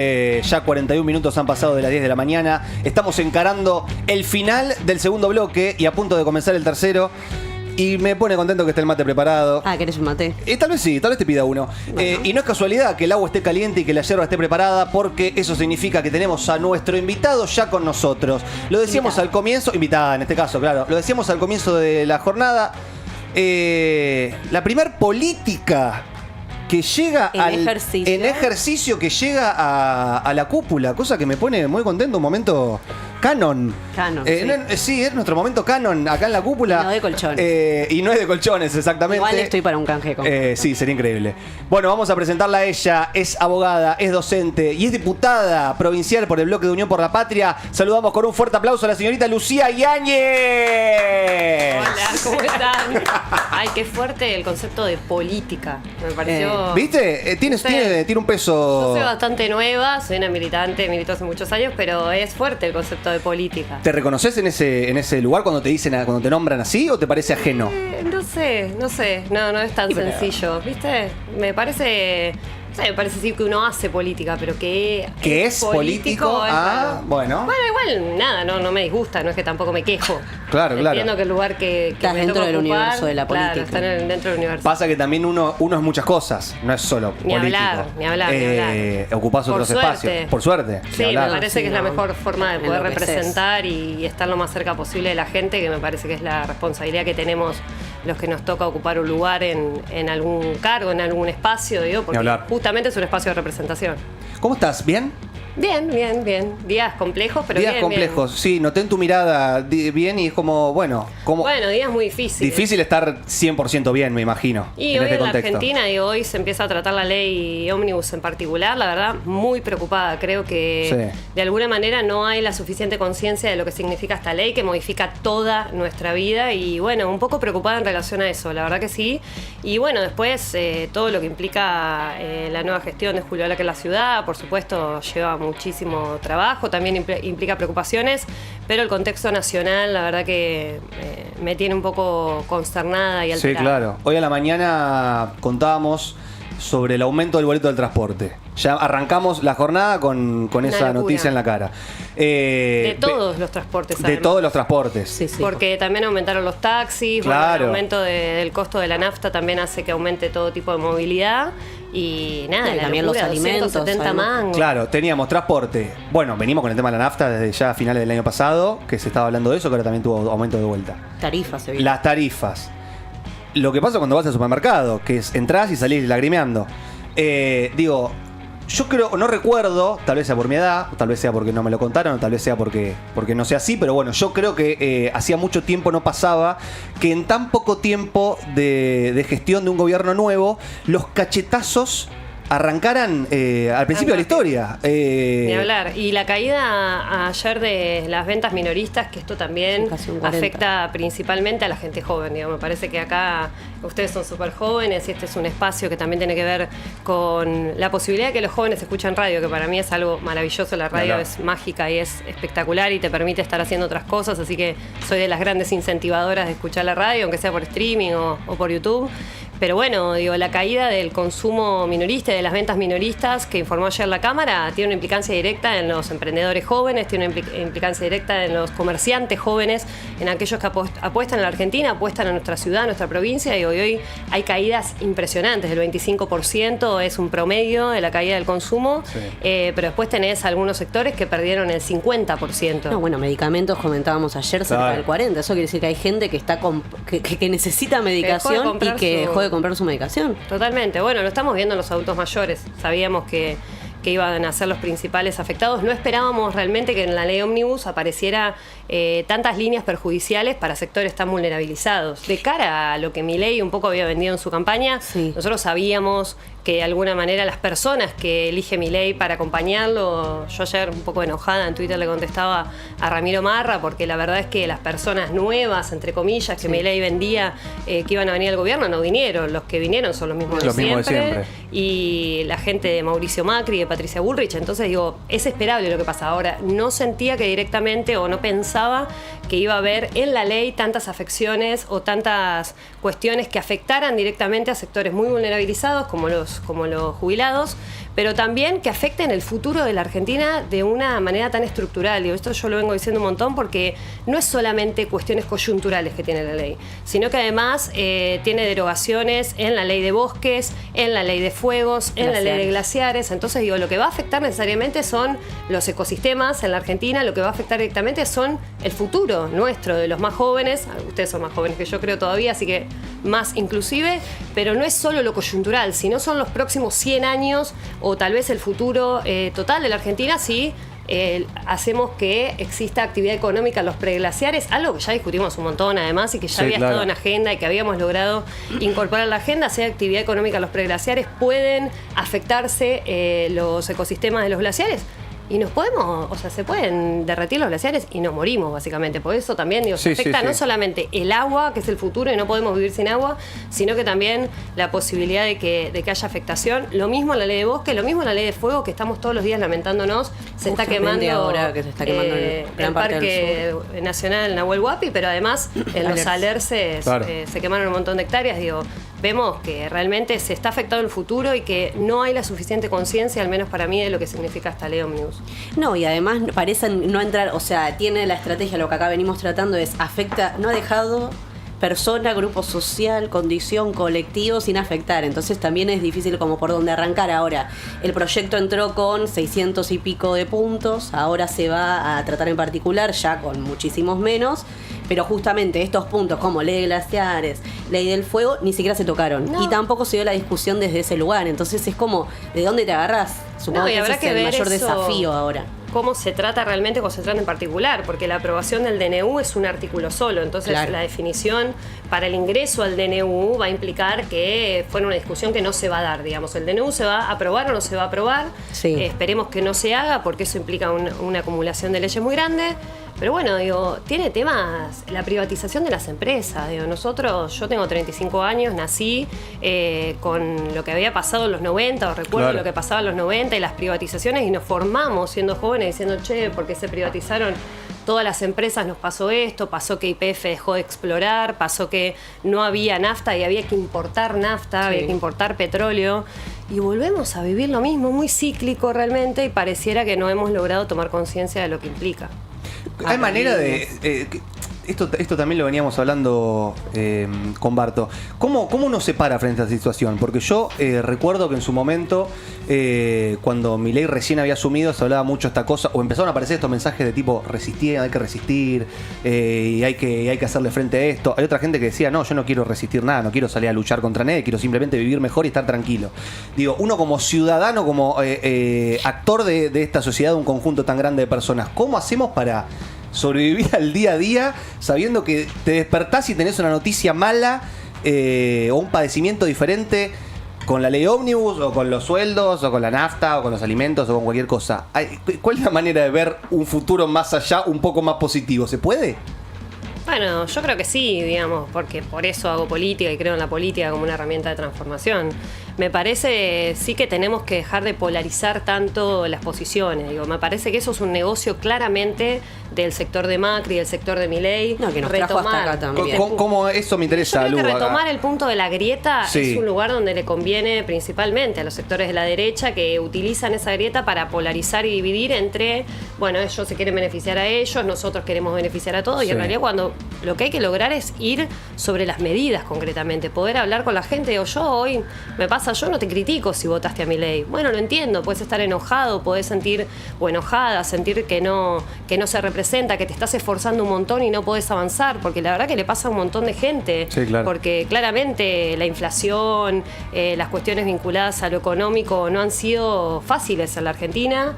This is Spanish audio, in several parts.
Ya 41 minutos han pasado de las 10 de la mañana. Estamos encarando el final del segundo bloque y a punto de comenzar el tercero. Y me pone contento que esté el mate preparado. Ah, ¿querés un mate? Tal vez sí, tal vez te pida uno. Bueno. Y no es casualidad que el agua esté caliente y que la yerba esté preparada, porque eso significa que tenemos a nuestro invitado ya con nosotros. Lo decíamos al comienzo, invitada en este caso, claro. Lo decíamos al comienzo de la jornada. La primer política que llega en ejercicio que llega a la cúpula, cosa que me pone muy contento, un momento canon. Sí. Sí, es nuestro momento canon acá en la cúpula. Y no de colchones. Y no es de colchones, exactamente. Igual estoy para un canje con sí, sería increíble. Bueno, vamos a presentarla a ella. Es abogada, es docente y es diputada provincial por el bloque de Unión por la Patria. Saludamos con un fuerte aplauso a la señorita Lucía Yáñez. Hola, ¿cómo están? Ay, qué fuerte el concepto de política. Me pareció... ¿Viste? Tiene un peso... Yo soy bastante nueva, soy una militante, milito hace muchos años, pero es fuerte el concepto de política. ¿Te reconoces en ese lugar cuando te dicen, cuando te nombran así o te parece ajeno? No sé. No es tan sencillo, ¿viste? Me parece sí que uno hace política, pero que es político. Bueno. Bueno, igual nada, no me disgusta, no es que tampoco me quejo. Claro. Entiendo que el lugar que estás me dentro toca del ocupar, universo de la política. Claro, está dentro del universo. Pasa que también uno es muchas cosas, no es solo Ni político. Ni hablar. Ocupás otros espacios. Por suerte. Sí, me parece que es la mejor forma de poder Enloqueces. representar y estar lo más cerca posible de la gente, que me parece que es la responsabilidad que tenemos los que nos toca ocupar un lugar en algún cargo, en algún espacio, digo, porque justamente es un espacio de representación. ¿Cómo estás? ¿Bien? Bien. Días complejos, pero días bien. complejos, sí, noté en tu mirada bien y es como, bueno, días muy difíciles. Difícil estar 100% bien, me imagino. Y en hoy este en la contexto. Argentina, y hoy se empieza a tratar la ley ómnibus en particular, la verdad, muy preocupada. Creo que de alguna manera no hay la suficiente conciencia de lo que significa esta ley, que modifica toda nuestra vida, y bueno, un poco preocupada en relación a eso, la verdad que sí. Y bueno, después todo lo que implica la nueva gestión de Julio Alaque en la ciudad, por supuesto, lleva muchísimo trabajo, también implica preocupaciones, pero el contexto nacional, la verdad que me tiene un poco consternada y alterada. Sí, claro. Hoy a la mañana contábamos sobre el aumento del boleto del transporte. Ya arrancamos la jornada con esa locura. noticia en la cara. De todos los transportes, De además. todos los transportes. Sí. Porque también aumentaron los taxis, Claro. el aumento del costo de la nafta también hace que aumente todo tipo de movilidad. Y nada, Y la también locura, los alimentos, 270 mangos. Claro, teníamos transporte. Bueno, venimos con el tema de la nafta desde ya a finales del año pasado, que se estaba hablando de eso, que ahora también tuvo aumento de vuelta. Tarifas, se Las tarifas. Lo que pasa cuando vas al supermercado, que es entras y salís lagrimeando. Yo creo, no recuerdo, tal vez sea por mi edad, tal vez sea porque no me lo contaron, o tal vez sea porque no sea así, pero bueno, yo creo que hacía mucho tiempo no pasaba que en tan poco tiempo de gestión de un gobierno nuevo, los cachetazos arrancaran al principio de la historia. Ni hablar. Y la caída ayer de las ventas minoristas, que esto también Casi un 40. afecta principalmente a la gente joven. Me parece que acá ustedes son súper jóvenes y este es un espacio que también tiene que ver con la posibilidad de que los jóvenes escuchen radio, que para mí es algo maravilloso. La radio es mágica y es espectacular y te permite estar haciendo otras cosas, así que soy de las grandes incentivadoras de escuchar la radio, aunque sea por streaming o por YouTube. Pero bueno, la caída del consumo minorista y de las ventas minoristas que informó ayer la Cámara tiene una implicancia directa en los emprendedores jóvenes, tiene una implicancia directa en los comerciantes jóvenes, en aquellos que apuestan a la Argentina, apuestan a nuestra ciudad, a nuestra provincia, y hoy hay caídas impresionantes, el 25% es un promedio de la caída del consumo, pero después tenés algunos sectores que perdieron el 50%. No, bueno, medicamentos comentábamos ayer cerca del 40%. Eso quiere decir que hay gente que está que necesita medicación y que dejó de comprar su medicación. Totalmente. Bueno, lo estamos viendo en los adultos mayores. Sabíamos que iban a ser los principales afectados. No esperábamos realmente que en la ley ómnibus apareciera tantas líneas perjudiciales para sectores tan vulnerabilizados. De cara a lo que Milei un poco había vendido en su campaña, nosotros sabíamos que de alguna manera las personas que elige Milei para acompañarlo, yo ayer un poco enojada en Twitter le contestaba a Ramiro Marra, porque la verdad es que las personas nuevas, entre comillas, que Milei vendía que iban a venir al gobierno, no vinieron. Los que vinieron son los mismos de siempre. Y la gente de Mauricio Macri, de Patricia Bullrich. Entonces es esperable lo que pasa. Ahora, no sentía que directamente o no pensaba que iba a haber en la ley tantas afecciones o tantas cuestiones que afectaran directamente a sectores muy vulnerabilizados como los jubilados, pero también que afecten el futuro de la Argentina de una manera tan estructural. Y esto yo lo vengo diciendo un montón porque no es solamente cuestiones coyunturales que tiene la ley, sino que además tiene derogaciones en la ley de bosques, en la ley de fuegos, en la ley de glaciares. Entonces digo, lo que va a afectar necesariamente son los ecosistemas en la Argentina, lo que va a afectar directamente son el futuro nuestro, de los más jóvenes. Ustedes son más jóvenes que yo creo todavía, así que más inclusive, pero no es solo lo coyuntural, sino son los próximos 100 años o tal vez el futuro total de la Argentina si hacemos que exista actividad económica en los preglaciares, algo que ya discutimos un montón además y que ya había estado en agenda y que habíamos logrado incorporar a la agenda. Si hay actividad económica en los preglaciares, pueden afectarse los ecosistemas de los glaciares. Y nos podemos, o sea, se pueden derretir los glaciares y nos morimos, básicamente. Por eso también, digo, se afecta no solamente el agua, que es el futuro y no podemos vivir sin agua, sino que también la posibilidad de que haya afectación. Lo mismo en la ley de bosque, lo mismo en la ley de fuego, que estamos todos los días lamentándonos. Se está quemando ahora que se está quemando el Parque Nacional Nahuel Huapi, pero además en los alerces se quemaron un montón de hectáreas. Digo, vemos que realmente se está afectando el futuro y que no hay la suficiente conciencia, al menos para mí, de lo que significa esta ley Omnibus. No, y además parecen no entrar, o sea, tiene la estrategia, lo que acá venimos tratando es afecta, no ha dejado persona, grupo social, condición, colectivo sin afectar. Entonces también es difícil como por dónde arrancar. Ahora, el proyecto entró con 600 y pico de puntos, ahora se va a tratar en particular ya con muchísimos menos, pero justamente estos puntos como ley de glaciares, ley del fuego, ni siquiera se tocaron. No. Y tampoco se dio la discusión desde ese lugar. Entonces es como, ¿de dónde te agarrás? Supongo que ese es el mayor desafío ahora. Cómo se trata realmente, cómo se trata en particular, porque la aprobación del DNU es un artículo solo, entonces la definición para el ingreso al DNU va a implicar que fue una discusión que no se va a dar, digamos, el DNU se va a aprobar o no se va a aprobar, esperemos que no se haga porque eso implica una acumulación de leyes muy grande. Pero bueno, digo, tiene temas, la privatización de las empresas. Digo, yo tengo 35 años, nací con lo que había pasado en los 90, o recuerdo lo que pasaba en los 90 y las privatizaciones, y nos formamos siendo jóvenes diciendo, che, porque se privatizaron todas las empresas, nos pasó esto, pasó que YPF dejó de explorar, pasó que no había nafta y había que importar nafta, había que importar petróleo. Y volvemos a vivir lo mismo, muy cíclico realmente, y pareciera que no hemos logrado tomar conciencia de lo que implica. Hay manera de... Esto también lo veníamos hablando con Barto. ¿Cómo uno se para frente a esta situación? Porque yo recuerdo que en su momento, cuando Milei recién había asumido, se hablaba mucho de esta cosa, o empezaron a aparecer estos mensajes de tipo, resistir, hay que resistir, y hay que hacerle frente a esto. Hay otra gente que decía, no, yo no quiero resistir nada, no quiero salir a luchar contra nadie, quiero simplemente vivir mejor y estar tranquilo. Digo, uno como ciudadano, como actor de esta sociedad, de un conjunto tan grande de personas, ¿cómo hacemos para sobrevivir al día a día sabiendo que te despertás y tenés una noticia mala o un padecimiento diferente con la ley ómnibus o con los sueldos o con la nafta o con los alimentos o con cualquier cosa? ¿Cuál es la manera de ver un futuro más allá, un poco más positivo? ¿Se puede? Bueno, yo creo que sí, digamos, porque por eso hago política y creo en la política como una herramienta de transformación. Me parece sí que tenemos que dejar de polarizar tanto las posiciones. Digo, me parece que eso es un negocio claramente del sector de Macri, del sector de Milei. No, que nos trajo hasta acá también. ¿Cómo eso me interesa? Yo creo que retomar el punto de la grieta es un lugar donde le conviene principalmente a los sectores de la derecha que utilizan esa grieta para polarizar y dividir entre, bueno, ellos se quieren beneficiar a ellos, nosotros queremos beneficiar a todos, y en realidad cuando lo que hay que lograr es ir sobre las medidas concretamente, poder hablar con la gente. O yo hoy me pasa, yo no te critico si votaste a Milei. Bueno, lo entiendo, puedes estar enojado, podés sentir, o enojada, sentir que no se representa, que te estás esforzando un montón y no podés avanzar, porque la verdad que le pasa a un montón de gente. Sí, claro. Porque claramente la inflación, las cuestiones vinculadas a lo económico no han sido fáciles en la Argentina.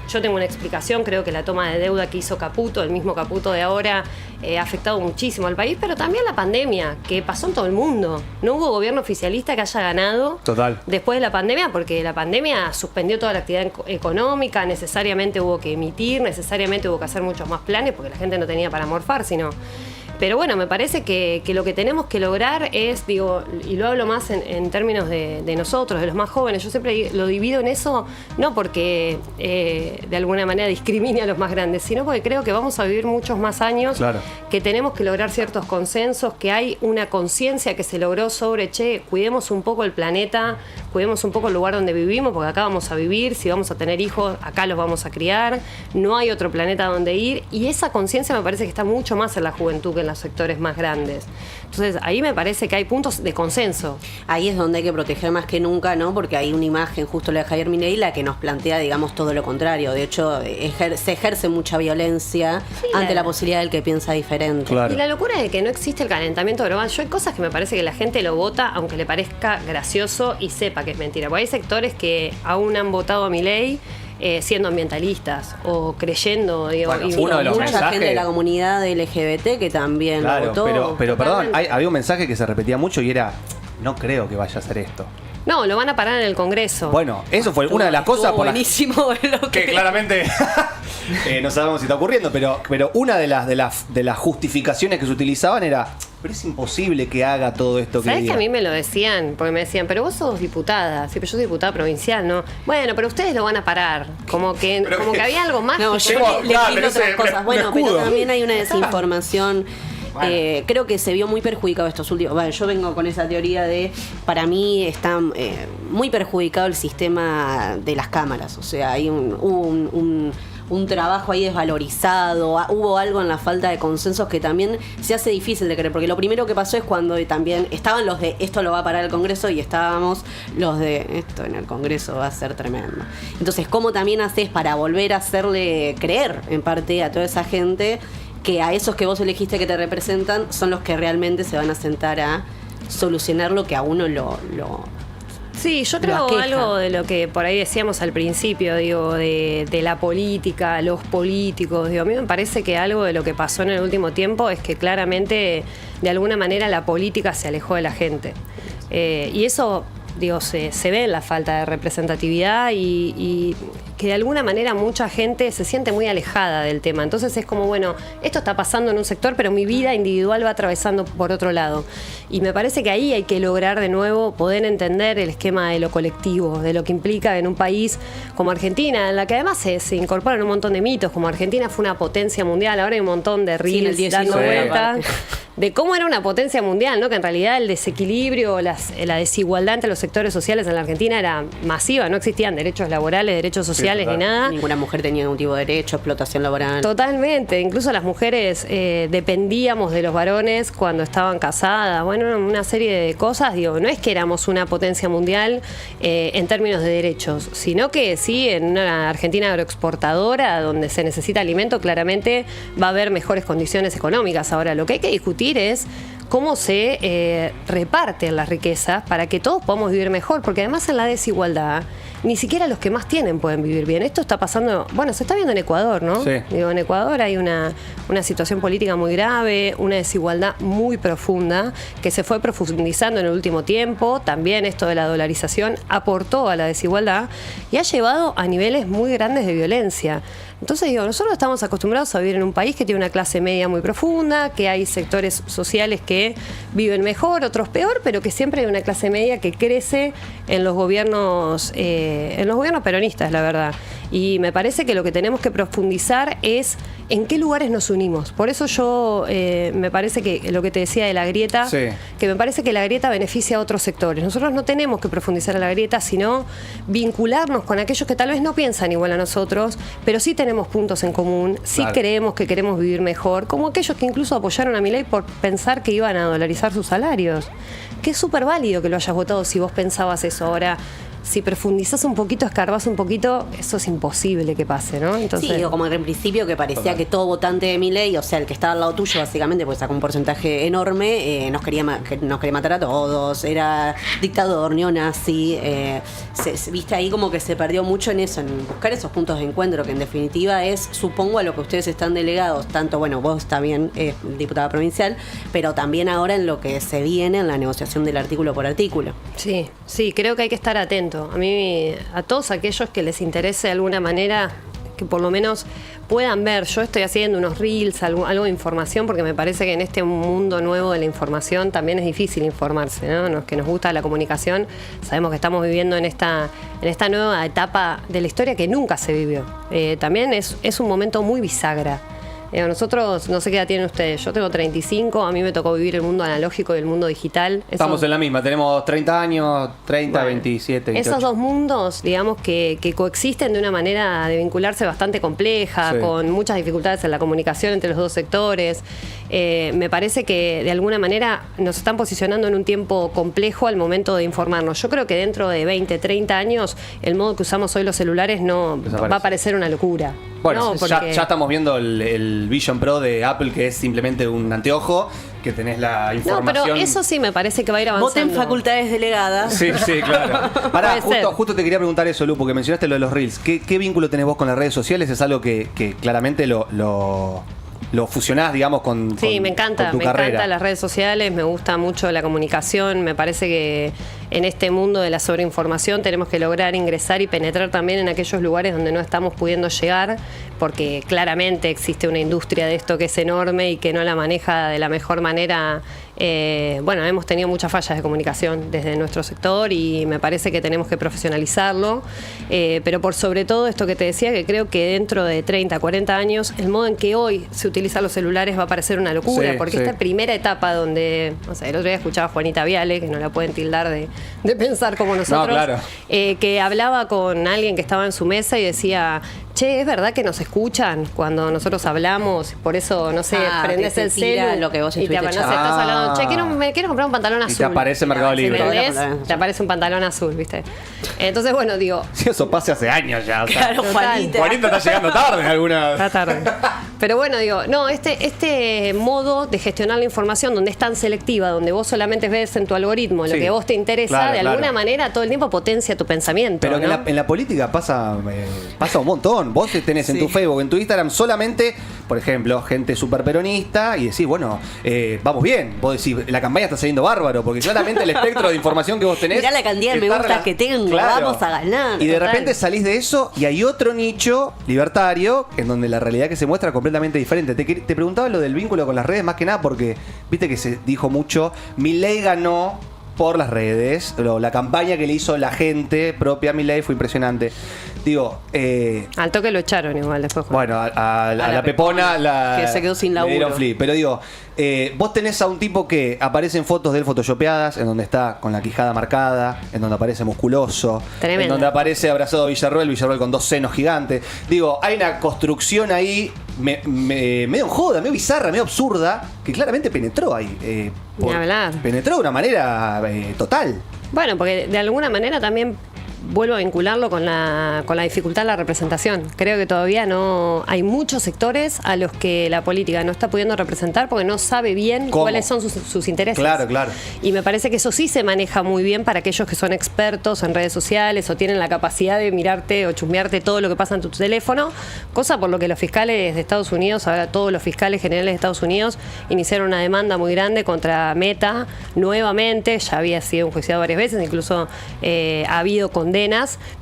Yo tengo una explicación, creo que la toma de deuda que hizo Caputo, el mismo Caputo de ahora, ha afectado muchísimo al país, pero también la pandemia, que pasó en todo el mundo. No hubo gobierno oficialista que haya ganado después de la pandemia, porque la pandemia suspendió toda la actividad económica, necesariamente hubo que emitir, necesariamente hubo que hacer muchos más planes, porque la gente no tenía para morfar, sino... Pero bueno, me parece que lo que tenemos que lograr es, digo, y lo hablo más en términos de nosotros, de los más jóvenes, yo siempre lo divido en eso, no porque de alguna manera discrimine a los más grandes, sino porque creo que vamos a vivir muchos más años, que tenemos que lograr ciertos consensos, que hay una conciencia que se logró sobre, cuidemos un poco el planeta, cuidemos un poco el lugar donde vivimos, porque acá vamos a vivir, si vamos a tener hijos, acá los vamos a criar, no hay otro planeta donde ir, y esa conciencia me parece que está mucho más en la juventud que en los sectores más grandes. Entonces ahí me parece que hay puntos de consenso. Ahí es donde hay que proteger más que nunca, ¿no? Porque hay una imagen, justo la de Javier Milei, la que nos plantea, digamos, todo lo contrario. De hecho, se ejerce mucha violencia ante la posibilidad del que piensa diferente. Claro. Y la locura de que no existe el calentamiento global. Yo hay cosas que me parece que la gente lo vota aunque le parezca gracioso y sepa que es mentira. Porque hay sectores que aún han votado a Milei siendo ambientalistas o creyendo, digo, Bueno, y uno de los mucha mensajes- gente de la comunidad LGBT que también lo Claro, votó. pero perdón, Totalmente. había un mensaje que se repetía mucho y era, no creo que vaya a hacer esto. No, lo van a parar en el Congreso. Bueno, eso fue una de las cosas Estuvo por las buenísimo lo que claramente no sabemos si está ocurriendo, pero una de las justificaciones que se utilizaban era, pero es imposible que haga todo esto que ¿Sabés que diga. a mí me lo decían? Porque me decían, pero vos sos diputada. Sí, pero yo soy diputada provincial, ¿no? Bueno, pero ustedes lo van a parar. Como que había algo más. No, yo Tengo- le claro, explico pero otras ese- cosas. Bueno, me escudo. pero también hay una desinformación. Bueno. Creo que se vio muy perjudicado estos últimos. Bueno, yo vengo con esa teoría de, para mí está muy perjudicado el sistema de las cámaras. O sea, hay un trabajo ahí desvalorizado, hubo algo en la falta de consensos que también se hace difícil de creer, porque lo primero que pasó es cuando también estaban los de esto lo va a parar el Congreso y estábamos los de esto en el Congreso va a ser tremendo. Entonces, ¿cómo también haces para volver a hacerle creer en parte a toda esa gente que a esos que vos elegiste que te representan son los que realmente se van a sentar a solucionar lo que a uno lo Sí, yo lo creo aqueja? algo de lo que por ahí decíamos al principio, digo, de la política, los políticos. Digo, a mí me parece que algo de lo que pasó en el último tiempo es que claramente, de alguna manera, la política se alejó de la gente. Y eso, digo, se ve en la falta de representatividad y que de alguna manera mucha gente se siente muy alejada del tema. Entonces es como, bueno, esto está pasando en un sector, pero mi vida individual va atravesando por otro lado. Y me parece que ahí hay que lograr de nuevo poder entender el esquema de lo colectivo, de lo que implica en un país como Argentina, en la que además se incorporan un montón de mitos, como Argentina fue una potencia mundial, ahora hay un montón de Sí, en el reels dando 19, vueltas aparte. de cómo era una potencia mundial, ¿no? Que en realidad el desequilibrio, la desigualdad entre los sectores sociales en la Argentina era masiva, no existían derechos laborales, derechos sociales total. ni nada. Ninguna mujer tenía ningún tipo de derecho, explotación laboral. Totalmente, incluso las mujeres dependíamos de los varones cuando estaban casadas, bueno, una serie de cosas, digo, no es que éramos una potencia mundial en términos de derechos, sino que sí, en una Argentina agroexportadora donde se necesita alimento, claramente va a haber mejores condiciones económicas. Ahora, lo que hay que discutir es cómo se reparten las riquezas para que todos podamos vivir mejor, porque además en la desigualdad ni siquiera los que más tienen pueden vivir bien. Esto está pasando, bueno, se está viendo en Ecuador, ¿no? Sí. Digo, en Ecuador hay una situación política muy grave, una desigualdad muy profunda que se fue profundizando en el último tiempo. También esto de la dolarización aportó a la desigualdad y ha llevado a niveles muy grandes de violencia. Entonces, digo, nosotros estamos acostumbrados a vivir en un país que tiene una clase media muy profunda, que hay sectores sociales que viven mejor, otros peor, pero que siempre hay una clase media que crece en los gobiernos peronistas, la verdad. Y me parece que lo que tenemos que profundizar es en qué lugares nos unimos. Por eso yo me parece que lo que te decía de la grieta, Sí. que me parece que la grieta beneficia a otros sectores. Nosotros no tenemos que profundizar en la grieta, sino vincularnos con aquellos que tal vez no piensan igual a nosotros, pero sí tenemos puntos en común, sí Claro. creemos que queremos vivir mejor, como aquellos que incluso apoyaron a Milei por pensar que iban a dolarizar sus salarios. Que es súper válido que lo hayas votado si vos pensabas eso. Ahora, si profundizás un poquito, escarbás un poquito, eso es imposible que pase, ¿no? Entonces, Sí, digo, como en principio que parecía Total. que todo votante de Milei, o sea, el que estaba al lado tuyo básicamente, porque sacó un porcentaje enorme, nos quería matar a todos, era dictador, neonazi, viste ahí como que se perdió mucho en eso, en buscar esos puntos de encuentro, que en definitiva es, supongo, a lo que ustedes están delegados, tanto, bueno, vos también, diputada provincial, pero también ahora en lo que se viene en la negociación del artículo por artículo. sí, creo que hay que estar atento. A mí, a todos aquellos que les interese de alguna manera, que por lo menos puedan ver. Yo estoy haciendo unos reels, algo de información, porque me parece que en este mundo nuevo de la información también es difícil informarse, ¿no? Los que nos gusta la comunicación sabemos que estamos viviendo en esta nueva etapa de la historia que nunca se vivió. También es un momento muy bisagra. Nosotros, no sé qué edad tienen ustedes, yo tengo 35, a mí me tocó vivir el mundo analógico y el mundo digital. Estamos en la misma, tenemos 30 años, 30, bueno, 27, 28. Esos dos mundos, digamos, que coexisten de una manera de vincularse bastante compleja, sí, con muchas dificultades en la comunicación entre los dos sectores. Me parece que de alguna manera nos están posicionando en un tiempo complejo al momento de informarnos. Yo creo que dentro de 20, 30 años, el modo que usamos hoy los celulares no va a parecer una locura. Bueno, no, porque... ya estamos viendo el Vision Pro de Apple, que es simplemente un anteojo, que tenés la información. No, pero eso sí me parece que va a ir avanzando. Voten facultades delegadas. Sí, claro. Pará, justo te quería preguntar eso, Lu, porque mencionaste lo de los Reels. ¿Qué vínculo tenés vos con las redes sociales? Es algo que claramente lo fusionás, digamos, con Sí, me encanta, con tu carrera. Encantan las redes sociales, me gusta mucho la comunicación, me parece que en este mundo de la sobreinformación tenemos que lograr ingresar y penetrar también en aquellos lugares donde no estamos pudiendo llegar, porque claramente existe una industria de esto que es enorme y que no la maneja de la mejor manera. Bueno, hemos tenido muchas fallas de comunicación desde nuestro sector y me parece que tenemos que profesionalizarlo, pero por sobre todo esto que te decía, que creo que dentro de 30, 40 años el modo en que hoy se utilizan los celulares va a parecer una locura, sí, porque sí. Esta primera etapa donde, o sea, el otro día escuchaba a Juanita Viale, que no la pueden tildar de pensar como nosotros, no, claro. Que hablaba con alguien que estaba en su mesa y decía: che, ¿es verdad que nos escuchan cuando nosotros hablamos? Por eso, no sé, prendés el celu lo que vos y te estuviste estás hablando, che, me quiero comprar un pantalón azul. Y te aparece Mercado Libre. Te aparece un pantalón azul, ¿viste? Entonces, bueno, digo... Sí, eso pasa hace años ya. O sea, claro, Juanita está llegando tarde en alguna... Está tarde. Pero bueno, digo, no, este modo de gestionar la información donde es tan selectiva, donde vos solamente ves en tu algoritmo lo que a vos te interesa, claro, de alguna manera todo el tiempo potencia tu pensamiento. Pero ¿no? en la política pasa un montón. Vos tenés en tu Facebook, en tu Instagram solamente, por ejemplo, gente súper peronista y decís, bueno, vamos bien. Vos decís, la campaña está saliendo bárbaro, porque claramente el espectro de información que vos tenés... Mirá la cantidad de me gustas que tengo, claro, vamos a ganar. Y de repente salís de eso y hay otro nicho libertario en donde la realidad que se muestra completamente diferente. Te preguntaba lo del vínculo con las redes más que nada porque viste que se dijo mucho, Milei ganó por las redes, la campaña que le hizo la gente propia a Milei fue impresionante. Digo, al toque lo echaron igual después. Bueno, a la Pepona que se quedó sin laburo. Le dieron flip. Pero digo, vos tenés a un tipo que aparece en fotos de él photoshopeadas, en donde está con la quijada marcada, en donde aparece musculoso, tremendo, en donde aparece abrazado a Villarroel con 2 senos gigantes. Digo, hay una construcción ahí medio joda, medio bizarra, medio absurda, que claramente penetró ahí. Ni hablar. Penetró de una manera total. Bueno, porque de alguna manera también vuelvo a vincularlo con la dificultad de la representación. Creo que todavía no hay muchos sectores a los que la política no está pudiendo representar porque no sabe bien cuáles son sus intereses. Claro. Y me parece que eso sí se maneja muy bien para aquellos que son expertos en redes sociales o tienen la capacidad de mirarte o chusmearte todo lo que pasa en tu teléfono, cosa por lo que los fiscales de Estados Unidos, ahora todos los fiscales generales de Estados Unidos, iniciaron una demanda muy grande contra Meta nuevamente. Ya había sido enjuiciado varias veces, incluso ha habido condenas,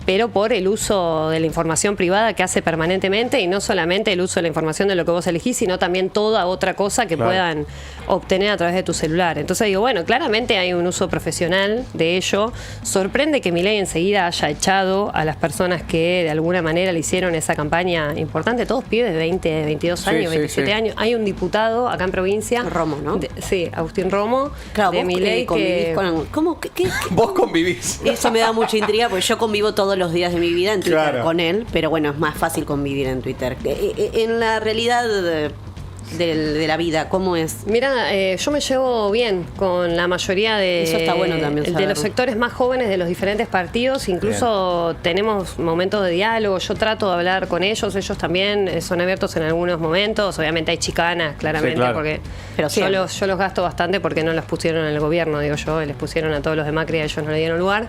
pero por el uso de la información privada que hace permanentemente, y no solamente el uso de la información de lo que vos elegís, sino también toda otra cosa que puedan obtener a través de tu celular. Entonces digo, bueno, claramente hay un uso profesional de ello. Sorprende que Milei enseguida haya echado a las personas que de alguna manera le hicieron esa campaña importante, todos pibes de 20, 22 años, 27 años. Hay un diputado acá en provincia, Romo, ¿no? Sí, Agustín Romo, claro, de Milei, que... ¿Cómo? ¿Qué? Vos convivís. Eso me da mucha intriga porque yo convivo todos los días de mi vida en Twitter con él, pero bueno, es más fácil convivir en Twitter. En la realidad de la vida, ¿cómo es? Mira, yo me llevo bien con la mayoría Eso está bueno también de los sectores más jóvenes de los diferentes partidos, incluso tenemos momentos de diálogo, yo trato de hablar con ellos también son abiertos en algunos momentos, obviamente hay chicanas, claramente, porque pero yo los gasto bastante porque no los pusieron en el gobierno, digo yo, les pusieron a todos los de Macri, a ellos no le dieron lugar.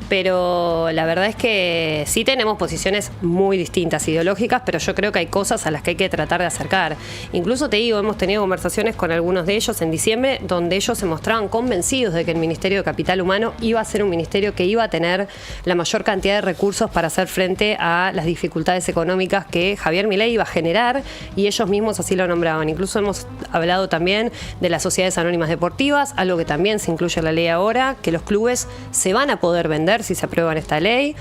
Pero la verdad es que sí tenemos posiciones muy distintas, ideológicas, pero yo creo que hay cosas a las que hay que tratar de acercar. Incluso te digo, hemos tenido conversaciones con algunos de ellos en diciembre, donde ellos se mostraban convencidos de que el Ministerio de Capital Humano iba a ser un ministerio que iba a tener la mayor cantidad de recursos para hacer frente a las dificultades económicas que Javier Milei iba a generar, y ellos mismos así lo nombraban. Incluso hemos hablado también de las sociedades anónimas deportivas, algo que también se incluye en la ley ahora, que los clubes se van a poder vender suceder si se aprueba esta ley.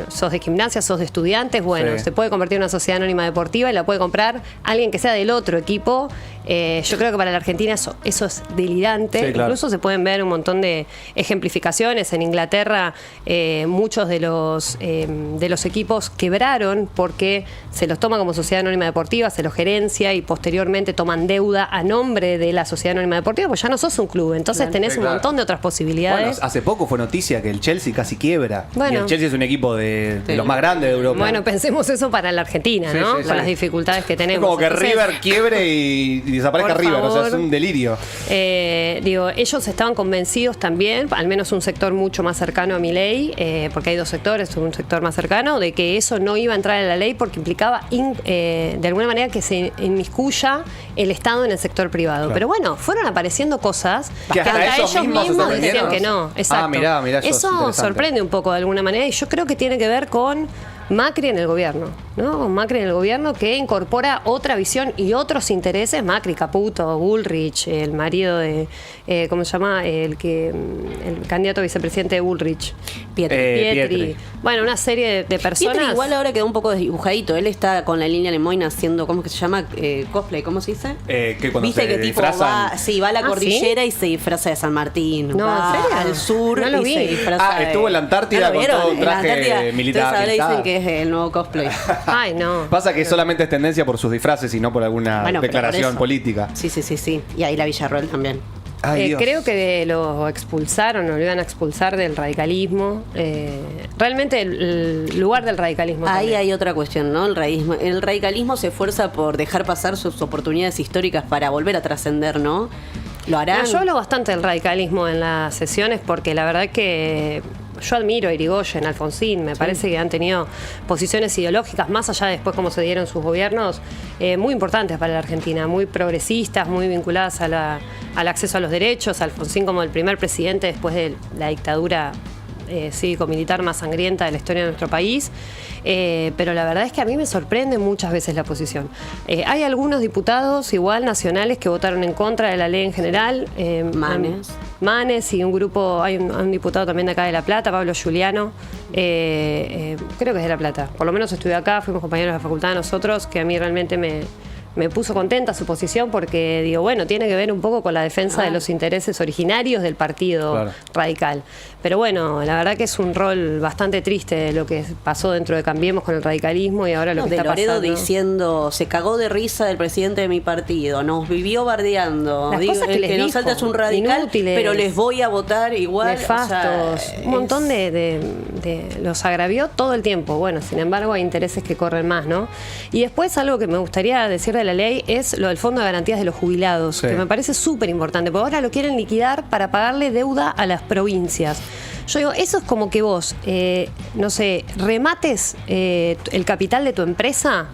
Sos de gimnasia, sos de estudiantes, bueno, Sí. se puede convertir en una sociedad anónima deportiva y la puede comprar alguien que sea del otro equipo. Yo creo que para la Argentina eso es delirante. Sí, claro. Incluso se pueden ver un montón de ejemplificaciones. En Inglaterra muchos de los equipos quebraron porque se los toma como sociedad anónima deportiva, se los gerencia y posteriormente toman deuda a nombre de la sociedad anónima deportiva, pues ya no sos un club. Entonces tenés Sí, un claro. montón de otras posibilidades. Bueno, hace poco fue noticia que el Chelsea casi quiebra. Bueno. Y el Chelsea es un equipo de los más grandes de Europa. Bueno, pensemos eso para la Argentina, Sí, ¿no? sí, sí. Con las dificultades que es tenemos. como que Entonces, River quiebre y desaparezca por River. O sea, favor. es un delirio. Ellos estaban convencidos también, al menos un sector mucho más cercano a Milei, porque hay dos sectores, un sector más cercano, de que eso no iba a entrar en la ley porque implicaba de alguna manera que se inmiscuya el Estado en el sector privado. Claro. Pero bueno, fueron apareciendo cosas Que hasta ellos mismos se decían sorprendieron. que no. Exacto. Mirá, eso es eso interesante. sorprende un poco de alguna manera y yo creo que tiene que ver con Macri en el gobierno, ¿no? Con Macri en el gobierno que incorpora otra visión y otros intereses. Macri, Caputo, Bullrich, el marido de, ¿cómo se llama? El candidato a vicepresidente de Bullrich. Pietri. Bueno, una serie de personas. Pietri igual ahora quedó un poco desdibujadito. Él está con la línea Lemoyne haciendo, ¿cómo es que se llama? Cosplay, ¿cómo se dice? Que cuando Viste se que tipo disfrazan- va a la ¿Ah, cordillera y se disfraza de San Martín. No, va ¿en serio? al sur No lo y vi. se disfraza de- estuvo en la Antártida ¿No lo con vieron? todo un En la traje Antártida. militar. Entonces ahora militar. dicen que es el nuevo cosplay. Ay, no. Pasa que solamente es tendencia por sus disfraces y no por alguna Bueno, pero por declaración eso. política. Sí. Y ahí la Villarroel también. Ay, Dios. Creo que lo expulsaron o lo iban a expulsar del radicalismo. Realmente el lugar del radicalismo. Ahí también. hay otra cuestión, ¿no? El radicalismo se esfuerza por dejar pasar sus oportunidades históricas para volver a trascender, ¿no? Lo harán. No, yo hablo bastante del radicalismo en las sesiones porque la verdad que yo admiro a Irigoyen, a Alfonsín, me parece que han tenido posiciones ideológicas, más allá de después cómo se dieron sus gobiernos, muy importantes para la Argentina, muy progresistas, muy vinculadas al acceso a los derechos. Alfonsín como el primer presidente después de la dictadura cívico-militar más sangrienta de la historia de nuestro país. Pero la verdad es que a mí me sorprende muchas veces la posición. Hay algunos diputados igual nacionales que votaron en contra de la ley en general. Manes y un grupo, hay un diputado también de acá de La Plata, Pablo Giuliano, creo que es de La Plata, por lo menos estudió acá, fuimos compañeros de la facultad de nosotros, que a mí realmente me puso contenta su posición porque digo, bueno, tiene que ver un poco con la defensa de los intereses originarios del partido radical. Pero bueno, la verdad que es un rol bastante triste lo que pasó dentro de Cambiemos con el radicalismo y ahora lo que de está Loredo pasando. diciendo, se cagó de risa del presidente de mi partido, nos vivió bardeando. Las cosas que el les que nos dijo, salta es un radical, inútiles, pero les voy a votar igual. Nefastos, un montón de los agravió todo el tiempo. Bueno, sin embargo, hay intereses que corren más, ¿no? Y después algo que me gustaría decir de la ley es lo del Fondo de Garantías de los Jubilados, que me parece súper importante, porque ahora lo quieren liquidar para pagarle deuda a las provincias. Yo digo, eso es como que vos, no sé, remates el capital de tu empresa,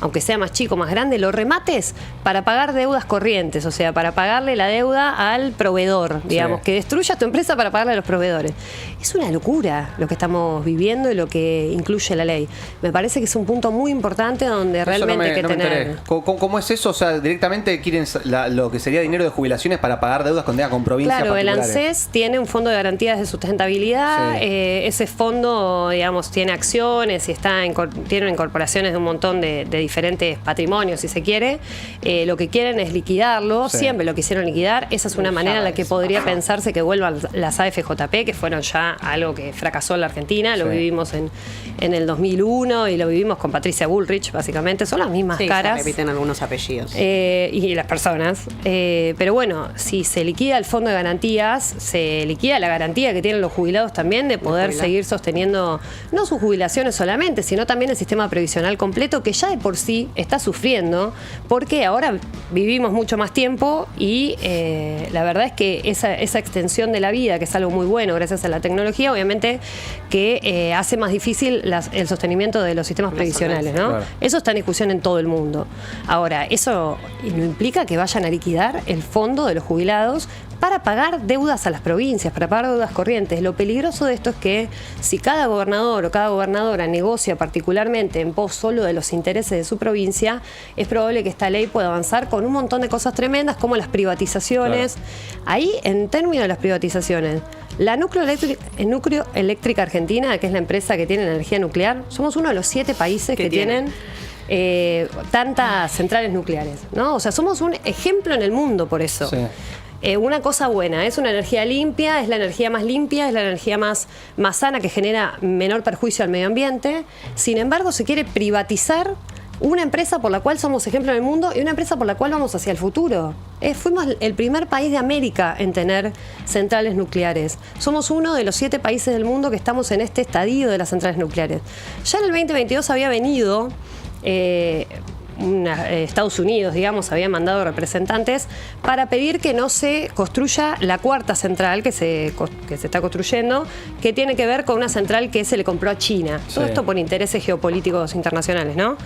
aunque sea más chico, más grande, lo remates para pagar deudas corrientes, o sea, para pagarle la deuda al proveedor, digamos, que destruyas tu empresa para pagarle a los proveedores. Es una locura lo que estamos viviendo y lo que incluye la ley. Me parece que es un punto muy importante donde realmente hay que tener... ¿Cómo es eso? O sea, directamente quieren lo que sería dinero de jubilaciones para pagar deudas con provincias Claro, el particulares. ANSES tiene un fondo de garantías de sustentabilidad. Ese fondo, digamos, tiene acciones y tiene incorporaciones de un montón de diferentes patrimonios, si se quiere. Lo que quieren es liquidarlo, siempre lo quisieron liquidar. Esa es una manera en la que podría pensarse que vuelvan las AFJP, que fueron ya algo que fracasó en la Argentina. Lo vivimos en el 2001 y lo vivimos con Patricia Bullrich, básicamente. Son las mismas caras. Se repiten algunos apellidos. Y las personas. Pero bueno, si se liquida el fondo de garantías, se liquida la garantía que tienen los jubilados también de poder seguir sosteniendo no sus jubilaciones solamente, sino también el sistema previsional completo, que ya de por sí está sufriendo, porque ahora vivimos mucho más tiempo y la verdad es que esa extensión de la vida, que es algo muy bueno gracias a la tecnología, obviamente que hace más difícil el sostenimiento de los sistemas previsionales, ¿no? Claro. Eso está en discusión en todo el mundo. Ahora, eso no implica que vayan a liquidar el fondo de los jubilados para pagar deudas a las provincias, para pagar deudas corrientes. Lo peligroso de esto es que si cada gobernador o cada gobernadora negocia particularmente en pos solo de los intereses de su provincia, es probable que esta ley pueda avanzar con un montón de cosas tremendas como las privatizaciones. Ahí, en términos de las privatizaciones, Núcleo Eléctrica Argentina, que es la empresa que tiene energía nuclear, somos uno de los 7 países que tienen tantas centrales nucleares, ¿no? O sea, somos un ejemplo en el mundo por eso. Sí. Una cosa buena, es una energía limpia, es la energía más limpia, es la energía más sana, que genera menor perjuicio al medio ambiente. Sin embargo, se quiere privatizar una empresa por la cual somos ejemplo en el mundo y una empresa por la cual vamos hacia el futuro. Fuimos el primer país de América en tener centrales nucleares. Somos uno de los 7 países del mundo que estamos en este estadio de las centrales nucleares. Ya en el 2022 había venido... Estados Unidos, digamos, había mandado representantes para pedir que no se construya la 4ª central que se está construyendo, que tiene que ver con una central que se le compró a China. Sí. Todo esto por intereses geopolíticos internacionales, ¿no?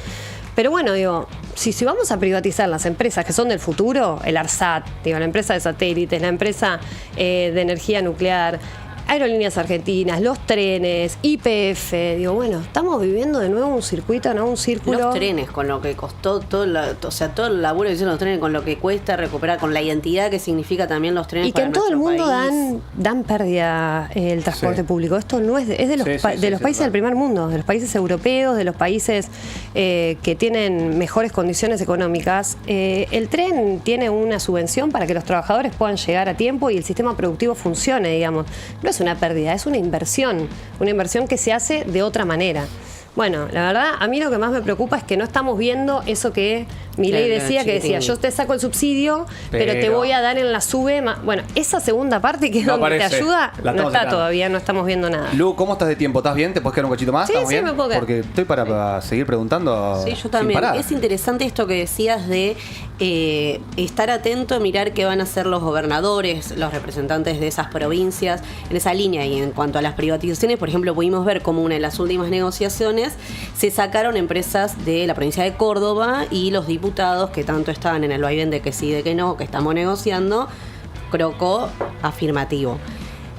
Pero bueno, digo, si vamos a privatizar las empresas que son del futuro, el ARSAT, digo, la empresa de satélites, la empresa de energía nuclear, Aerolíneas Argentinas, los trenes, YPF, digo, bueno, estamos viviendo de nuevo un circuito, ¿no? Un círculo. Los trenes, con lo que costó todo el laburo que hicieron los trenes, con lo que cuesta recuperar, con la identidad que significa también los trenes. Y que en todo el mundo país. dan pérdida el transporte público. Esto no es de los países del primer mundo, de los países europeos, de los países que tienen mejores condiciones económicas. El tren tiene una subvención para que los trabajadores puedan llegar a tiempo y el sistema productivo funcione, digamos. No es una pérdida, es una inversión que se hace de otra manera. Bueno, la verdad, a mí lo que más me preocupa es que no estamos viendo eso que Milei decía, que decía, yo te saco el subsidio, pero te voy a dar en la sube. Bueno, esa segunda parte que es donde te ayuda, no está todavía, no estamos viendo nada. Lu, ¿cómo estás de tiempo? ¿Estás bien? ¿Te puedes quedar un cachito más? Sí, ¿Estamos sí, bien? me puedo quedar. Porque estoy para seguir preguntando. Sí, yo también. Es interesante esto que decías de estar atento, mirar qué van a hacer los gobernadores, los representantes de esas provincias en esa línea. Y en cuanto a las privatizaciones, por ejemplo, pudimos ver como una de las últimas negociaciones se sacaron empresas de la provincia de Córdoba y los diputados que tanto estaban en el vaivén de que sí, de que no, que estamos negociando, crocó afirmativo.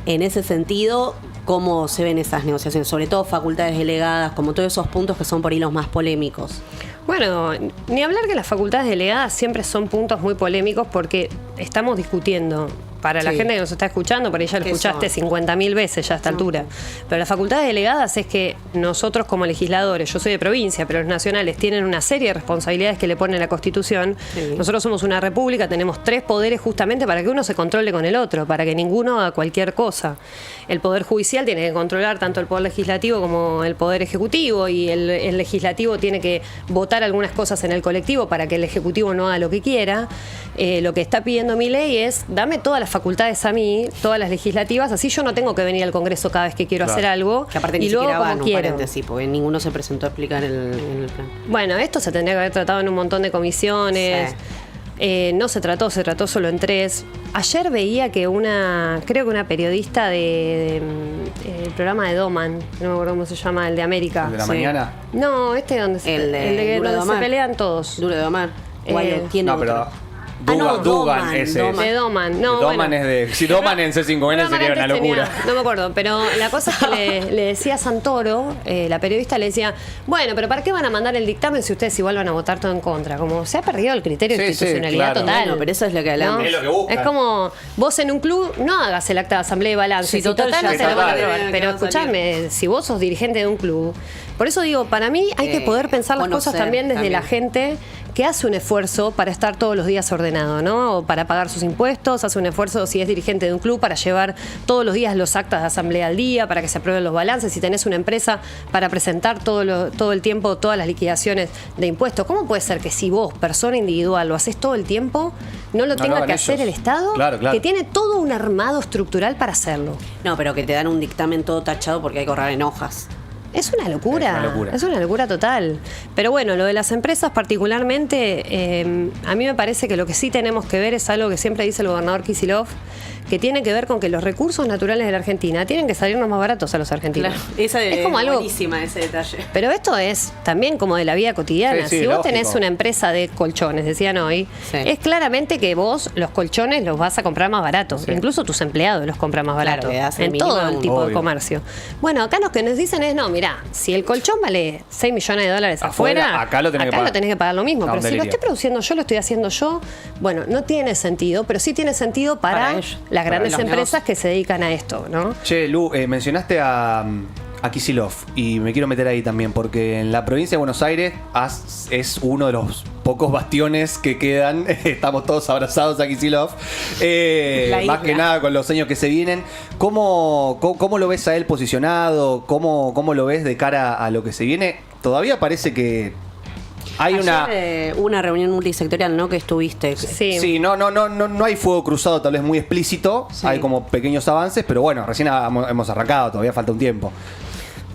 En ese sentido, ¿cómo se ven esas negociaciones? Sobre todo facultades delegadas, como todos esos puntos que son por ahí los más polémicos. Bueno, ni hablar que las facultades delegadas siempre son puntos muy polémicos porque estamos discutiendo. Para la gente que nos está escuchando, por ahí ya lo escuchaste 50.000 veces ya a esta altura. Pero las facultades delegadas es que nosotros como legisladores, yo soy de provincia, pero los nacionales tienen una serie de responsabilidades que le pone la Constitución. Sí. Nosotros somos una república, tenemos 3 poderes justamente para que uno se controle con el otro, para que ninguno haga cualquier cosa. El Poder Judicial tiene que controlar tanto el Poder Legislativo como el Poder Ejecutivo, y el Legislativo tiene que votar algunas cosas en el colectivo para que el Ejecutivo no haga lo que quiera. Lo que está pidiendo Milei es, dame todas las facultades a mí, todas las legislativas, así yo no tengo que venir al Congreso cada vez que quiero hacer algo. Que aparte y ni luego siquiera como van, quiero. Paréntesis, porque ninguno se presentó a explicar el plan. Bueno, esto se tendría que haber tratado en un montón de comisiones. Sí. No se trató solo en 3. Ayer veía que creo que una periodista del programa de Doman, no me acuerdo cómo se llama, el de América. ¿El de la mañana? No, donde se pelean todos. Duro de domar. Tiene no, otro. pero Dugan ese. De Doman. No, Doman es de... Si Doman en C5N sería una locura. No me acuerdo, pero la cosa es que le decía a Santoro, la periodista le decía, bueno, pero ¿para qué van a mandar el dictamen si ustedes igual van a votar todo en contra? Como se ha perdido el criterio de institucionalidad total. Bueno, pero eso es lo que hablamos. ¿No? Es lo que buscan. Es como, vos en un club no hagas el acta de asamblea y balance. Sí, total no te lo van a aprobar. Pero escuchame, si vos sos dirigente de un club, por eso digo, para mí hay que poder pensar las cosas también desde la gente que hace un esfuerzo para estar todos los días ordenado, ¿no? O para pagar sus impuestos, hace un esfuerzo si es dirigente de un club para llevar todos los días los actas de asamblea al día, para que se aprueben los balances, si tenés una empresa para presentar todo el tiempo todas las liquidaciones de impuestos. ¿Cómo puede ser que si vos, persona individual, lo haces todo el tiempo, no lo tenga que hacer el Estado? Claro. Que tiene todo un armado estructural para hacerlo. No, pero que te dan un dictamen todo tachado porque hay que ahorrar en hojas. Es una locura. Es una locura total. Pero bueno, lo de las empresas particularmente, a mí me parece que lo que sí tenemos que ver es algo que siempre dice el gobernador Kicillof, que tiene que ver con que los recursos naturales de la Argentina tienen que salirnos más baratos a los argentinos. Claro, es como algo buenísima ese detalle. Pero esto es también como de la vida cotidiana. Si vos tenés una empresa de colchones, decían hoy, es claramente que vos los colchones los vas a comprar más baratos. Incluso tus empleados los compran más baratos. En todo el tipo de comercio. Bueno, acá lo que nos dicen es, no, mirá, si el colchón vale $6 millones afuera, acá lo tenés que pagar lo mismo. Pero si lo estoy produciendo yo, lo estoy haciendo yo, bueno, no tiene sentido, pero sí tiene sentido para la las grandes los empresas que se dedican a esto, ¿no? Che, Lu, mencionaste a Kicillof y me quiero meter ahí también porque en la provincia de Buenos Aires es uno de los pocos bastiones que quedan. Estamos todos abrazados a Kicillof. Más que nada con los años que se vienen. ¿Cómo lo ves a él posicionado? ¿Cómo lo ves de cara a lo que se viene? Todavía parece que hay una reunión multisectorial, ¿no? Que estuviste. Sí, no hay fuego cruzado tal vez muy explícito. Sí. Hay como pequeños avances, pero bueno, recién hemos arrancado, todavía falta un tiempo.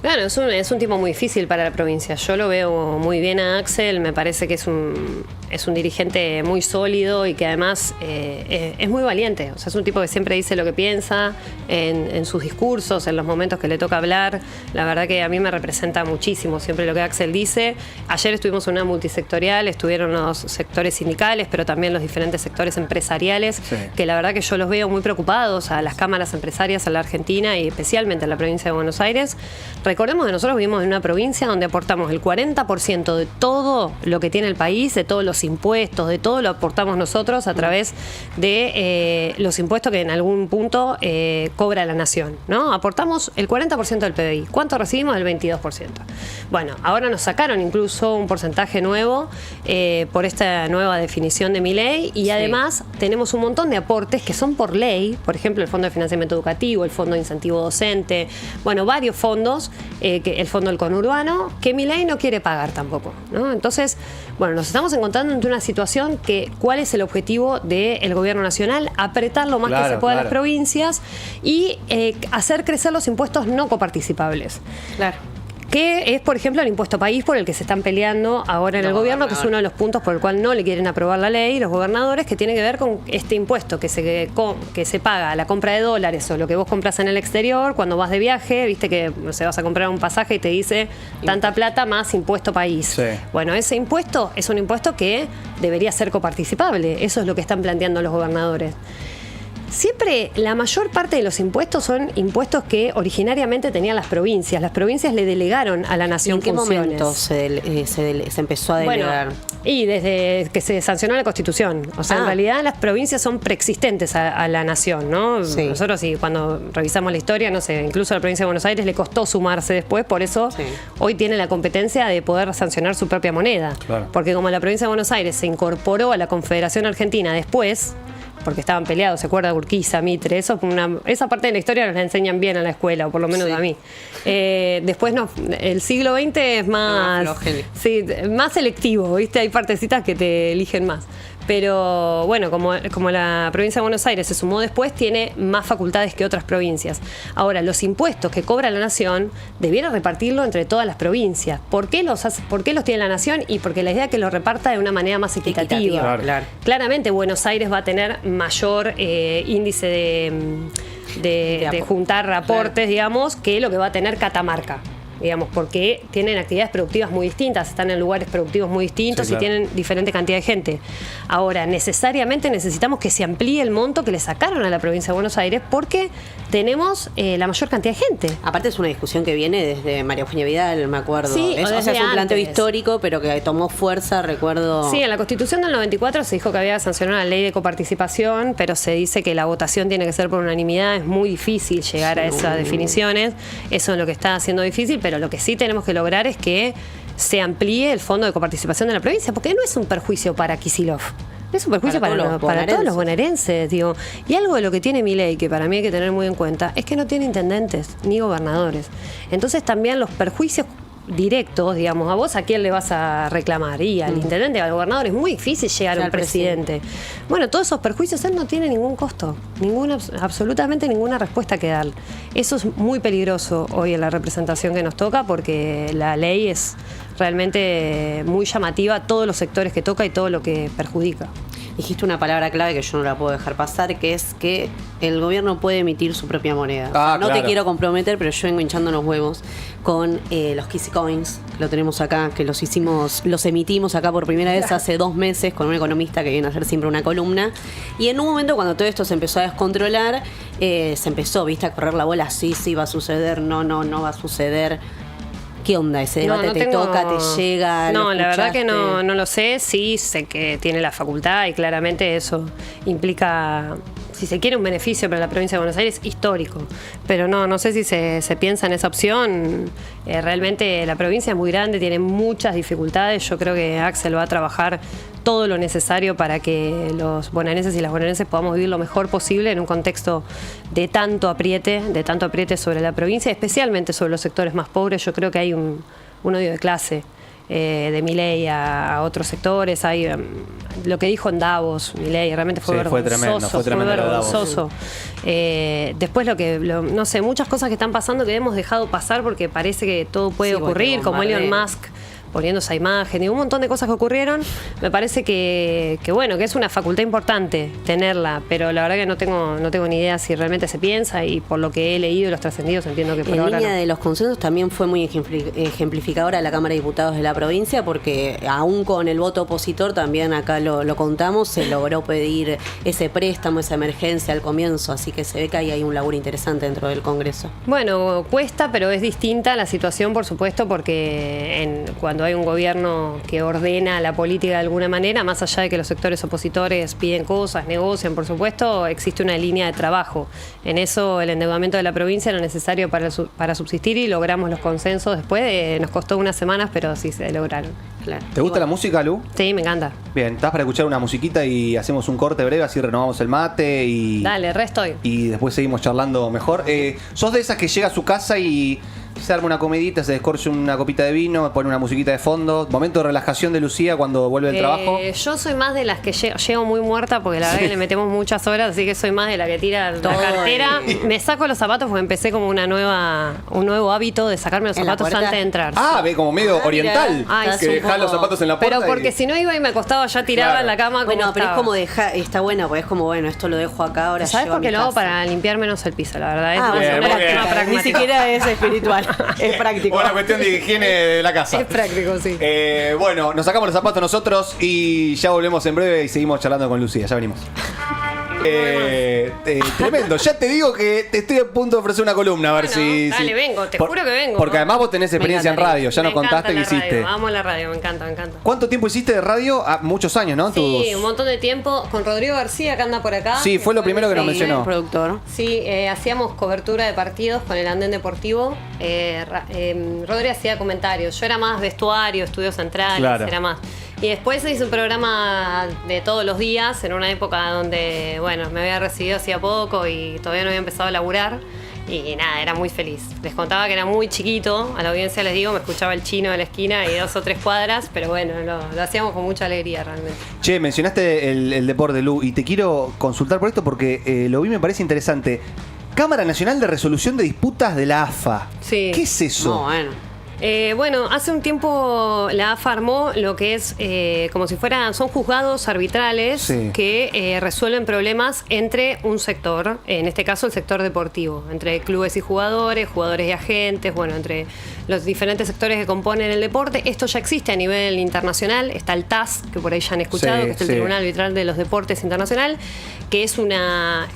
Claro, es un tipo muy difícil para la provincia. Yo lo veo muy bien a Axel, me parece que es un dirigente muy sólido y que además es muy valiente. O sea, es un tipo que siempre dice lo que piensa en sus discursos, en los momentos que le toca hablar. La verdad que a mí me representa muchísimo siempre lo que Axel dice. Ayer estuvimos en una multisectorial, estuvieron los sectores sindicales, pero también los diferentes sectores empresariales, sí, que la verdad que yo los veo muy preocupados, a las cámaras empresarias en la Argentina y especialmente en la provincia de Buenos Aires. Recordemos que nosotros vivimos en una provincia donde aportamos el 40% de todo lo que tiene el país, de todos los impuestos, de todo lo aportamos nosotros a través de los impuestos que en algún punto cobra la nación, ¿no? Aportamos el 40% del PBI. ¿Cuánto recibimos? El 22%. Bueno, ahora nos sacaron incluso un porcentaje nuevo por esta nueva definición de mi ley y además tenemos un montón de aportes que son por ley, por ejemplo, el Fondo de Financiamiento Educativo, el Fondo de Incentivo Docente, bueno, varios fondos, que el Fondo del Conurbano, que mi ley no quiere pagar tampoco, ¿no? Entonces, bueno, nos estamos encontrando ante una situación que, ¿cuál es el objetivo del gobierno nacional? Apretar lo más que se pueda a las provincias y hacer crecer los impuestos no coparticipables. Claro. Que es, por ejemplo, el impuesto país por el que se están peleando ahora en el gobierno, que es uno de los puntos por el cual no le quieren aprobar la ley los gobernadores, que tiene que ver con este impuesto que se paga a la compra de dólares o lo que vos compras en el exterior cuando vas de viaje, viste que vas a comprar un pasaje y te dice tanta plata más impuesto país. Sí. Bueno, ese impuesto es un impuesto que debería ser coparticipable. Eso es lo que están planteando los gobernadores. Siempre la mayor parte de los impuestos son impuestos que originariamente tenían las provincias. Las provincias le delegaron a la nación funciones. ¿En qué momento se empezó a delegar? Bueno, y desde que se sancionó la Constitución. O sea, en realidad las provincias son preexistentes a la nación, ¿no? Sí. Nosotros, cuando revisamos la historia, no sé, incluso a la provincia de Buenos Aires le costó sumarse después, por eso hoy tiene la competencia de poder sancionar su propia moneda. Claro. Porque como la provincia de Buenos Aires se incorporó a la Confederación Argentina después, porque estaban peleados, ¿se acuerda? Urquiza, Mitre, esa parte de la historia nos la enseñan bien a la escuela, o por lo menos a mí. Después el siglo XX es más, más selectivo, ¿viste? Hay partecitas que te eligen más. Pero bueno, como la provincia de Buenos Aires se sumó después, tiene más facultades que otras provincias. Ahora, los impuestos que cobra la nación debiera repartirlo entre todas las provincias. ¿Por qué los tiene la nación? Y porque la idea es que lo reparta de una manera más equitativa. Claro. Claramente Buenos Aires va a tener mayor índice de juntar aportes, digamos, que lo que va a tener Catamarca. Digamos, porque tienen actividades productivas muy distintas, están en lugares productivos muy distintos y tienen diferente cantidad de gente. Ahora, necesariamente necesitamos que se amplíe el monto que le sacaron a la provincia de Buenos Aires porque tenemos la mayor cantidad de gente. Aparte es una discusión que viene desde María Eugenia Vidal, me acuerdo. Sí, es un planteo antes. Histórico, pero que tomó fuerza, recuerdo. Sí, en la Constitución del 94 se dijo que había sancionado la ley de coparticipación, pero se dice que la votación tiene que ser por unanimidad. Es muy difícil llegar a esas definiciones. Eso es lo que está haciendo difícil, pero lo que sí tenemos que lograr es que se amplíe el fondo de coparticipación de la provincia, porque no es un perjuicio para Kicillof. Es un perjuicio para todos los bonaerenses, digo. Y algo de lo que tiene mi ley, que para mí hay que tener muy en cuenta, es que no tiene intendentes ni gobernadores. Entonces también los perjuicios directos, digamos, a vos a quién le vas a reclamar, y al intendente, al gobernador, es muy difícil llegar a un presidente. Bueno, todos esos perjuicios él no tiene ningún costo, absolutamente ninguna respuesta que dar. Eso es muy peligroso hoy en la representación que nos toca, porque la ley es realmente muy llamativa a todos los sectores que toca y todo lo que perjudica. Dijiste una palabra clave que yo no la puedo dejar pasar, que es que el gobierno puede emitir su propia moneda. No te quiero comprometer, pero yo vengo hinchando los huevos con los Kissy Coins. Lo tenemos acá, que los emitimos acá por primera vez hace 2 meses con un economista que viene a hacer siempre una columna. Y en un momento cuando todo esto se empezó a descontrolar, se empezó, viste, a correr la bola, sí va a suceder, no va a suceder. ¿Qué onda ese debate? Toca, te llega? No, la verdad que no lo sé. Sí sé que tiene la facultad y claramente eso implica si se quiere, un beneficio para la provincia de Buenos Aires histórico. Pero no sé si se piensa en esa opción. Realmente la provincia es muy grande, tiene muchas dificultades. Yo creo que Axel va a trabajar todo lo necesario para que los bonaerenses y las bonaerenses podamos vivir lo mejor posible en un contexto de tanto apriete sobre la provincia, especialmente sobre los sectores más pobres. Yo creo que hay un odio de clase. De Milei a otros sectores, hay lo que dijo en Davos, Milei realmente fue vergonzoso, fue vergonzoso. Después no sé, muchas cosas que están pasando que hemos dejado pasar porque parece que todo puede ocurrir, como Elon Musk poniendo esa imagen y un montón de cosas que ocurrieron. Me parece que bueno, que es una facultad importante tenerla, pero la verdad que no tengo ni idea si realmente se piensa, y por lo que he leído y los trascendidos entiendo que por ahora línea de los consensos también fue muy ejemplificadora la Cámara de Diputados de la provincia, porque aún con el voto opositor, también acá lo contamos, se logró pedir ese préstamo, esa emergencia al comienzo, así que se ve que ahí hay un laburo interesante dentro del Congreso. Bueno, cuesta, pero es distinta la situación, por supuesto, porque cuando hay un gobierno que ordena la política de alguna manera, más allá de que los sectores opositores piden cosas, negocian, por supuesto, existe una línea de trabajo. En eso el endeudamiento de la provincia era necesario para subsistir, y logramos los consensos después. Nos costó unas semanas, pero sí se lograron. Claro. ¿Te gusta la música, Lu? Sí, me encanta. Bien, ¿estás para escuchar una musiquita y hacemos un corte breve, así renovamos el mate y... Dale, estoy. Y después seguimos charlando mejor. ¿Sos de esas que llega a su casa y se arma una comidita, se descorche una copita de vino, pone una musiquita de fondo? Momento de relajación de Lucía cuando vuelve del trabajo. Yo soy más de las que llego muy muerta, porque la verdad que le metemos muchas horas, así que soy más de la que tira la cartera. Me saco los zapatos porque empecé como un nuevo hábito de sacarme los zapatos antes de entrar. Ah, ve como medio oriental. Ay, que dejás los zapatos en la puerta. Pero porque si no iba y me acostaba ya tirada en la cama. Bueno, pero es como está bueno, porque es como, bueno, esto lo dejo acá ahora. ¿Sabes por qué lo hago? Para limpiar menos el piso, la verdad. Ni siquiera es espiritual, es práctico. Una cuestión de higiene de la casa. Es práctico, sí. Bueno, nos sacamos los zapatos nosotros y ya volvemos en breve y seguimos charlando con Lucía. Ya venimos. Tremendo. Ya te digo que te estoy a punto de ofrecer una columna, a ver si... Dale, vengo, te juro que vengo. Porque además vos tenés experiencia en radio, ya nos contaste que hiciste. Amo la radio, me encanta. ¿Cuánto tiempo hiciste de radio? Muchos años, ¿no? Sí, un montón de tiempo. Con Rodrigo García, que anda por acá. Sí, fue lo primero que nos mencionó. Productor. Sí, hacíamos cobertura de partidos con el Andén Deportivo. Rodrigo hacía comentarios. Yo era más vestuario, estudios centrales, claro. Era más. Y después se hizo un programa de todos los días, en una época donde, bueno, me había recibido hacía poco y todavía no había empezado a laburar. Y nada, era muy feliz. Les contaba que era muy chiquito, a la audiencia les digo, me escuchaba el chino de la esquina y 2 o 3 cuadras, pero bueno, lo hacíamos con mucha alegría realmente. Che, mencionaste el deporte, Lu, y te quiero consultar por esto porque lo vi y me parece interesante. Cámara Nacional de Resolución de Disputas de la AFA. Sí. ¿Qué es eso? No, bueno. Bueno, hace un tiempo la AFA armó lo que es como si son juzgados arbitrales que resuelven problemas entre un sector, en este caso el sector deportivo, entre clubes y jugadores y agentes, bueno, entre los diferentes sectores que componen el deporte. Esto ya existe a nivel internacional, está el TAS, que por ahí ya han escuchado, que es el Tribunal Arbitral de los Deportes Internacional, que es una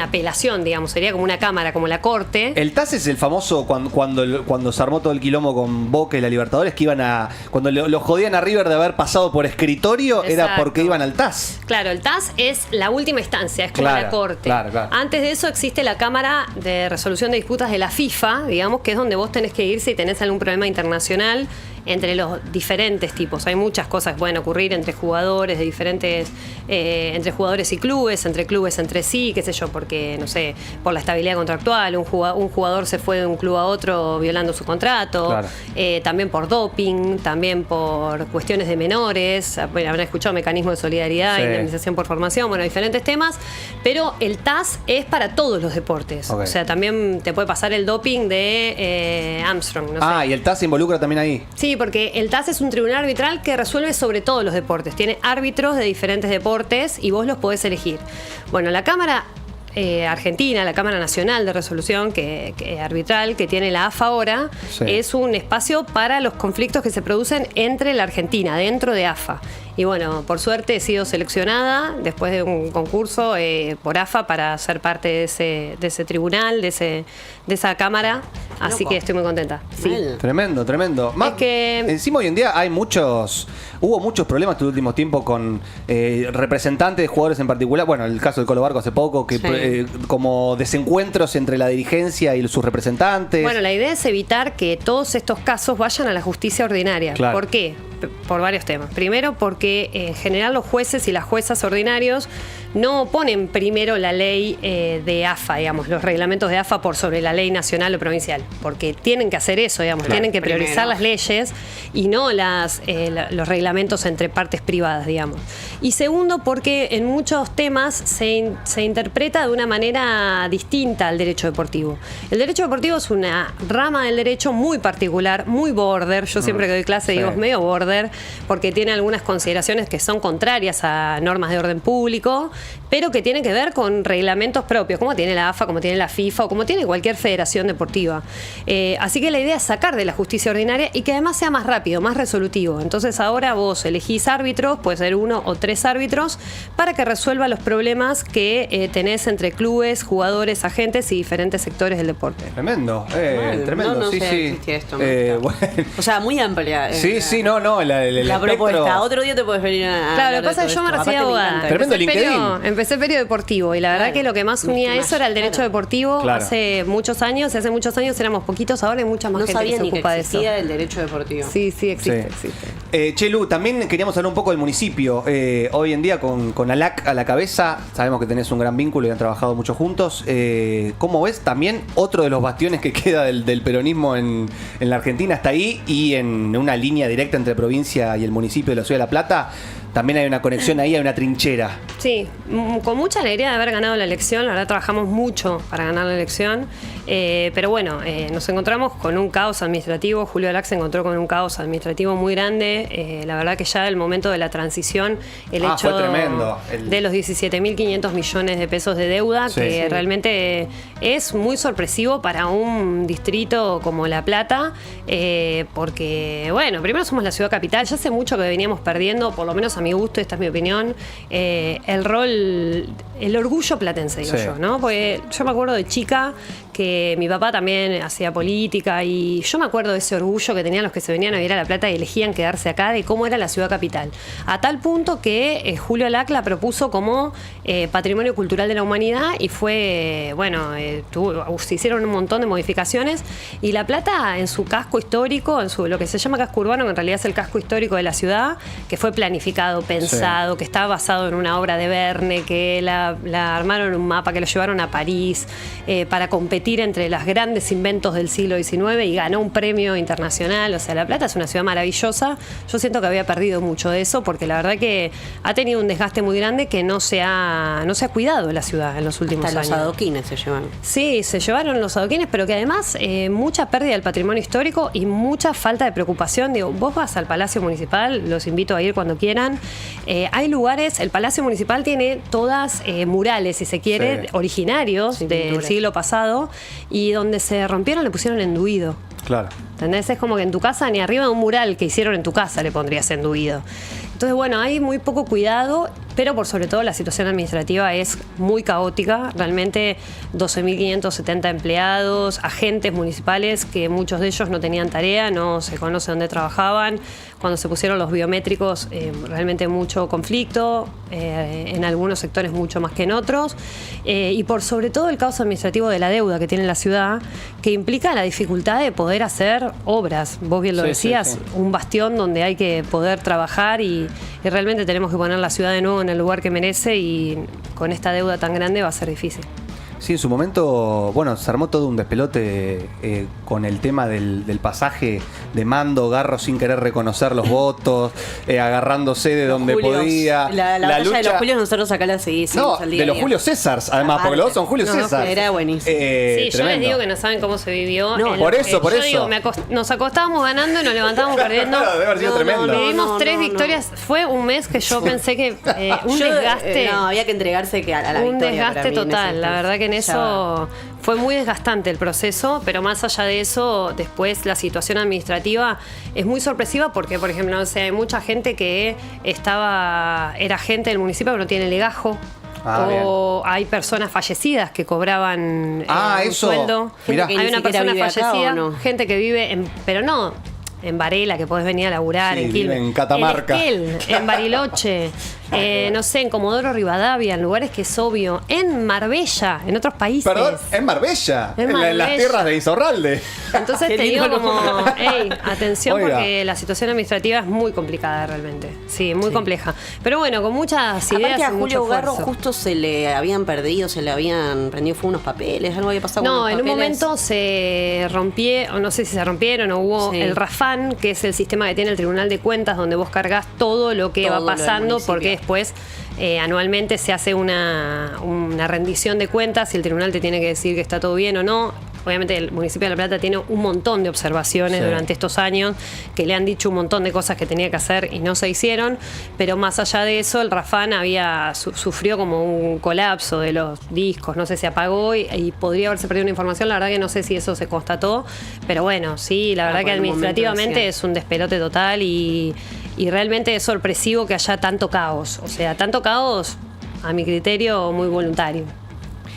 apelación, digamos, sería como una cámara, como la corte. El TAS es el famoso cuando se armó todo el quilombo con Boca y la Libertadores, que iban cuando lo jodían a River de haber pasado por escritorio. Exacto. Era porque iban al TAS. Claro, el TAS es la última instancia, es como la corte. Claro. Antes de eso existe la Cámara de Resolución de Disputas de la FIFA, digamos, que es donde vos tenés que ir si tenés algún problema internacional entre los diferentes tipos. Hay muchas cosas que pueden ocurrir entre jugadores de diferentes, entre jugadores y clubes entre sí, qué sé yo, porque, no sé, por la estabilidad contractual, un jugador se fue de un club a otro violando su contrato, claro. También por doping, también por cuestiones de menores, bueno, habrán escuchado mecanismo de solidaridad, indemnización por formación, bueno, diferentes temas, pero el TAS es para todos los deportes. Okay. O sea, también te puede pasar el doping de Armstrong, no sé. ¿Y el TAS se involucra también ahí? Sí, porque el TAS es un tribunal arbitral que resuelve sobre todos los deportes. Tiene árbitros de diferentes deportes y vos los podés elegir. Bueno, la Cámara Argentina, la Cámara Nacional de Resolución arbitral que tiene la AFA ahora, es un espacio para los conflictos que se producen entre la Argentina, dentro de AFA. Y bueno, por suerte he sido seleccionada después de un concurso por AFA para ser parte de ese tribunal, de esa cámara. Así Loco. que estoy muy contenta. Sí. Mal. Tremendo, tremendo. Más, que- encima hoy en día hubo muchos problemas este último tiempo con representantes de jugadores en particular. Bueno, el caso del Colo Barco hace poco, que Sí. como desencuentros entre la dirigencia y sus representantes. Bueno, la idea es evitar que todos estos casos vayan a la justicia ordinaria. Claro. ¿Por qué? Por varios temas. Primero, porque en general los jueces y las juezas ordinarios no ponen primero la ley de AFA, digamos, los reglamentos de AFA por sobre la ley nacional o provincial, porque tienen que hacer eso, digamos, tienen que priorizar Primero. las leyes y no los reglamentos entre partes privadas, digamos. Y segundo, porque en muchos temas se interpreta de una manera distinta al derecho deportivo. El derecho deportivo es una rama del derecho muy particular, muy border. Yo siempre que doy clase digo, Sí. es medio border, porque tiene algunas consideraciones que son contrarias a normas de orden público, pero que tienen que ver con reglamentos propios, como tiene la AFA, como tiene la FIFA o como tiene cualquier federación deportiva. Así que la idea es sacar de la justicia ordinaria y que además sea más rápido, más resolutivo. Entonces ahora vos elegís árbitros, puede ser 1 o 3 árbitros, para que resuelva los problemas que tenés entre clubes, jugadores, agentes y diferentes sectores del deporte. Tremendo, Mal. tremendo, No sí, sé sí. que existía esto, me gusta. Bueno. O sea, muy amplia. Sí, sí, no, el La espectro- propuesta. Otro día te puedes venir a. Claro, hablar lo que pasa de es que yo todo me esto. recibí Aparte me abogada. encanta. Tremendo Empecé el periodo deportivo y la verdad Claro. que lo que más unía Viste eso era el más, derecho claro. deportivo Claro. hace muchos años y hace muchos años éramos poquitos, ahora hay mucha más No gente que sabía se ni que ocupa de eso. existía el derecho deportivo. Sí, sí, existe, Sí. existe. Chelu, también queríamos hablar un poco del municipio. Hoy en día con ALAC a la cabeza, sabemos que tenés un gran vínculo y han trabajado mucho juntos. ¿Cómo ves también otro de los bastiones que queda del peronismo en la Argentina está ahí y en una línea directa entre provincia y el municipio de la Ciudad de La Plata? También hay una conexión ahí, hay una trinchera. Sí, con mucha alegría de haber ganado la elección, la verdad trabajamos mucho para ganar la elección, pero bueno, nos encontramos con un caos administrativo, Julio Alac se encontró con un caos administrativo muy grande, la verdad que ya el momento de la transición, el hecho fue tremendo. de los 17.500 millones de pesos de deuda, Sí. que Sí. realmente es muy sorpresivo para un distrito como La Plata, porque bueno, primero somos la ciudad capital, ya hace mucho que veníamos perdiendo, por lo menos a mi gusto, esta es mi opinión, el orgullo platense, digo Sí. yo, ¿no? Porque yo me acuerdo de chica que mi papá también hacía política y yo me acuerdo de ese orgullo que tenían los que se venían a vivir a La Plata y elegían quedarse acá, de cómo era la ciudad capital. A tal punto que Julio Alac la propuso como Patrimonio Cultural de la Humanidad y fue, bueno, se hicieron un montón de modificaciones y La Plata en su casco histórico, lo que se llama casco urbano, que en realidad es el casco histórico de la ciudad, que fue planificado, pensado, que está basado en una obra de Verne, que la armaron un mapa, que lo llevaron a París para competir entre los grandes inventos del siglo XIX y ganó un premio internacional. O sea, La Plata es una ciudad maravillosa. Yo siento que había perdido mucho de eso porque la verdad que ha tenido un desgaste muy grande que no se ha cuidado la ciudad en los últimos Hasta años. los adoquines se llevan. Sí, se llevaron los adoquines, pero que además mucha pérdida del patrimonio histórico y mucha falta de preocupación. Digo, vos vas al Palacio Municipal, los invito a ir cuando quieran. Hay lugares, el Palacio Municipal tiene todas murales, si se quiere, Sí. originarios Sí, del pinturas. siglo pasado y donde se rompieron le pusieron enduido. Claro. ¿Entendés? Es como que en tu casa, ni arriba de un mural que hicieron en tu casa le pondrías enduido. Entonces, bueno, hay muy poco cuidado, pero por sobre todo la situación administrativa es muy caótica. Realmente 12.570 empleados, agentes municipales, que muchos de ellos no tenían tarea, no se conoce dónde trabajaban. Cuando se pusieron los biométricos, realmente mucho conflicto, en algunos sectores mucho más que en otros. Y por sobre todo el caos administrativo de la deuda que tiene la ciudad, que implica la dificultad de poder hacer obras. Vos bien lo Sí, decías, sí, sí. un bastión donde hay que poder trabajar y realmente tenemos que poner la ciudad de nuevo en el lugar que merece y con esta deuda tan grande va a ser difícil. Sí, en su momento, bueno, se armó todo un despelote con el tema del pasaje de mando, Garro sin querer reconocer los votos, agarrándose de donde Julios. podía. La batalla de los Julios nosotros acá la seguimos No, al día de a los día. Julio Césars, además, porque los dos son Julio No, César. era buenísimo. Sí, yo les tremendo. digo que no saben cómo se vivió. No, por eso, por yo eso. digo, nos acostábamos ganando y nos levantábamos perdiendo. Claro, debe haber sido tremendo. Vivimos tres no. victorias. Fue un mes que yo pensé que un Yo, desgaste. no, había que entregarse a la Un victoria. desgaste para mí en total. ese La instante. verdad que en Ya. eso fue muy desgastante el proceso, pero más allá de eso, después la situación administrativa es muy sorpresiva porque, por ejemplo, no sé, hay mucha gente que era gente del municipio pero no tiene legajo. o hay personas fallecidas que cobraban un eso. sueldo. Mirá. Que Hay ni una siquiera persona vive acá, fallecida, ¿o no? gente que vive pero no en Varela, que podés venir a laburar, Sí, en vive Quilmes, en Catamarca. en Esquel, en Bariloche, no sé, en Comodoro Rivadavia, en lugares que es obvio, en Marbella, en otros países. Perdón, en Marbella, En las Marbella. tierras de Insaurralde. Entonces Qué te digo lindo, como, ¿no? hey, atención, Oiga. porque la situación administrativa es muy complicada realmente. Sí, muy compleja. Pero bueno, con muchas ideas Aparte a y mucho Julio Garro esfuerzo. justo se le habían perdido, se le habían prendido fuego unos papeles, algo había pasado con No, unos en un papeles. momento se rompieron, o no sé si se rompieron o hubo Sí. el RAFAN, que es el sistema que tiene el Tribunal de Cuentas, donde vos cargas todo lo que Todo va lo del pasando, municipio. porque después anualmente se hace una rendición de cuentas y el tribunal te tiene que decir que está todo bien o no. Obviamente el municipio de La Plata tiene un montón de observaciones Sí. durante estos años que le han dicho un montón de cosas que tenía que hacer y no se hicieron, pero más allá de eso el RAFAN sufrió como un colapso de los discos, no sé, se apagó y podría haberse perdido una información, la verdad que no sé si eso se constató, pero bueno, sí, la verdad por que el momento administrativamente decían. es un despelote total y realmente es sorpresivo que haya tanto caos, o sea, tanto caos a mi criterio muy voluntario.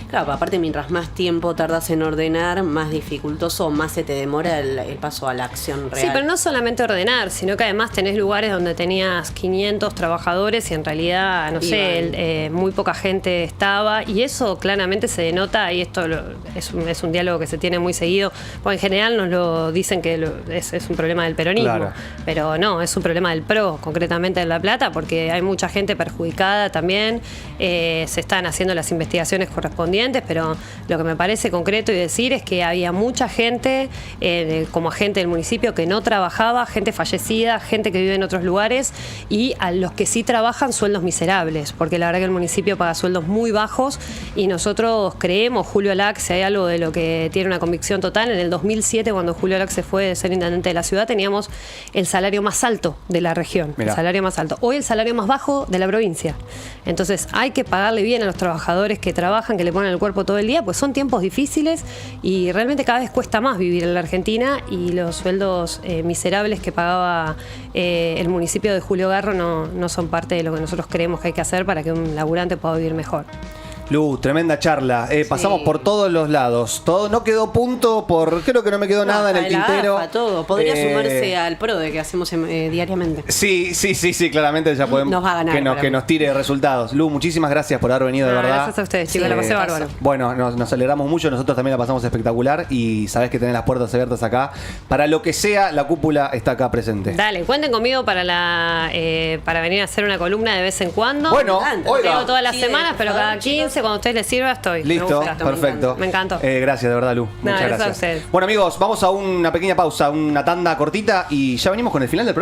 Claro, aparte mientras más tiempo tardas en ordenar, más dificultoso, más se te demora el paso a la acción real. Sí, pero no solamente ordenar, sino que además tenés lugares donde tenías 500 trabajadores y en realidad, no sé, muy poca gente estaba. Y eso claramente se denota, y esto es un diálogo que se tiene muy seguido, porque en general nos lo dicen que es un problema del peronismo. Claro. Pero no, es un problema del PRO, concretamente en La Plata, porque hay mucha gente perjudicada también. Se están haciendo las investigaciones correspondientes, pero lo que me parece concreto y decir es que había mucha gente como agente del municipio que no trabajaba, gente fallecida, gente que vive en otros lugares, y a los que sí trabajan sueldos miserables, porque la verdad que el municipio paga sueldos muy bajos y nosotros creemos, Julio Lax, si hay algo de lo que tiene una convicción total, en el 2007 cuando Julio Lax se fue de ser intendente de la ciudad teníamos el salario más alto de la región, Mirá. el salario más alto, hoy el salario más bajo de la provincia. Entonces hay que pagarle bien a los trabajadores que trabajan, que le ponen el cuerpo todo el día, pues son tiempos difíciles y realmente cada vez cuesta más vivir en la Argentina, y los sueldos miserables que pagaba el municipio de Julio Garro no son parte de lo que nosotros creemos que hay que hacer para que un laburante pueda vivir mejor. Lu, tremenda charla. Pasamos por todos los lados. Todo no quedó punto creo que no me quedó nada en el tintero. Todo. Podría sumarse al PRODE que hacemos diariamente. Sí, claramente ya podemos Nos va a ganar, que nos tire resultados. Lu, muchísimas gracias por haber venido, de verdad. Gracias a ustedes, chicos, la pasé bárbaro. Bueno, nos alegramos mucho, nosotros también la pasamos espectacular y sabés que tenés las puertas abiertas acá. Para lo que sea, la cúpula está acá presente. Dale, cuenten conmigo para venir a hacer una columna de vez en cuando. Bueno, Me encanta. oiga. Tengo todas las Sí, semanas, pero por cada favor, 15, cuando a ustedes les sirva, estoy. Listo, Me gusta. perfecto. Me encantó. Gracias, de verdad, Lu. Muchas gracias a gracias. ustedes. Bueno, amigos, vamos a una pequeña pausa, una tanda cortita y ya venimos con el final del programa.